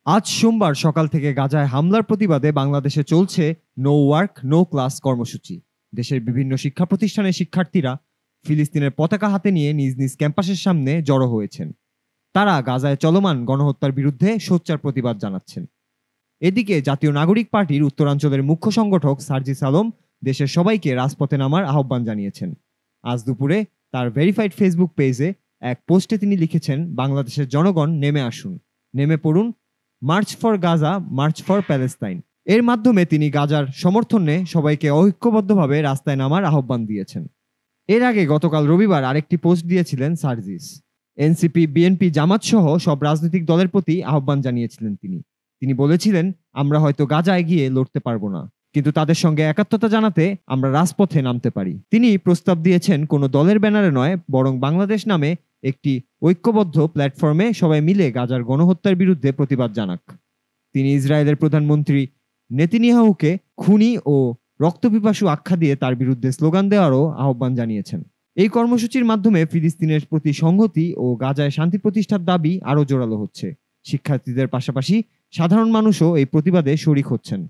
আজ সোমবার সকাল থেকে গাজায় হামলার প্রতিবাদে বাংলাদেশে চলছে নো ওয়ার্ক নো ক্লাস কর্মসূচি। দেশের বিভিন্ন শিক্ষা প্রতিষ্ঠানের শিক্ষার্থীরা ফিলিস্তিনের পতাকা হাতে নিয়ে নিজ নিজ ক্যাম্পাসের সামনে জড়ো হয়েছেন। তারা গাজায় চলমান গণহত্যার বিরুদ্ধে সোচ্চার প্রতিবাদ জানাচ্ছেন। এদিকে জাতীয় নাগরিক পার্টির উত্তরাঞ্চলের মুখ্য সংগঠক সার্জিস আলম দেশের সবাইকে রাজপথে নামার আহ্বান জানিয়েছেন। আজ দুপুরে তার ভেরিফাইড ফেসবুক পেজে এক পোস্টে তিনি লিখেছেন, বাংলাদেশের জনগণ নেমে আসুন, নেমে পড়ুন, March for Gaza, March for Palestine. এর মাধ্যমে তিনি গাজার সমর্থনে সবাইকে ঐক্যবদ্ধভাবে রাস্তায় নামার আহ্বান দিয়েছেন। এর আগে গতকাল রবিবার আরেকটি পোস্ট দিয়েছিলেন সার্জিস। এনসিপি, বিএনপি, জামাত সহ সব রাজনৈতিক দলের প্রতি আহ্বান জানিয়েছিলেন তিনি বলেছিলেন, আমরা হয়তো গাজায় গিয়ে লড়তে পারবো না, কিন্তু তাদের সঙ্গে একাত্মতা জানাতে আমরা রাজপথে নামতে পারি। তিনি প্রস্তাব দিয়েছেন কোনো দলের ব্যানারে নয়, বরং বাংলাদেশ নামে একটি ঐক্যবদ্ধ প্ল্যাটফর্মে সবাই মিলে গাজার গণহত্যার বিরুদ্ধে প্রতিবাদ জানাক। তিনি ইসরায়েলের প্রধানমন্ত্রী নেতানিয়াহুকে খুনি ও রক্তপিপাসু আখ্যা দিয়ে তার বিরুদ্ধে স্লোগান দেওয়ারও আহ্বান জানিয়েছেন। এই কর্মসূচির মাধ্যমে ফিলিস্তিনের প্রতি সংহতি ও গাজায় শান্তি প্রতিষ্ঠার দাবি আরও জোরালো হচ্ছে। শিক্ষার্থীদের পাশাপাশি সাধারণ মানুষও এই প্রতিবাদে শরিক হচ্ছেন।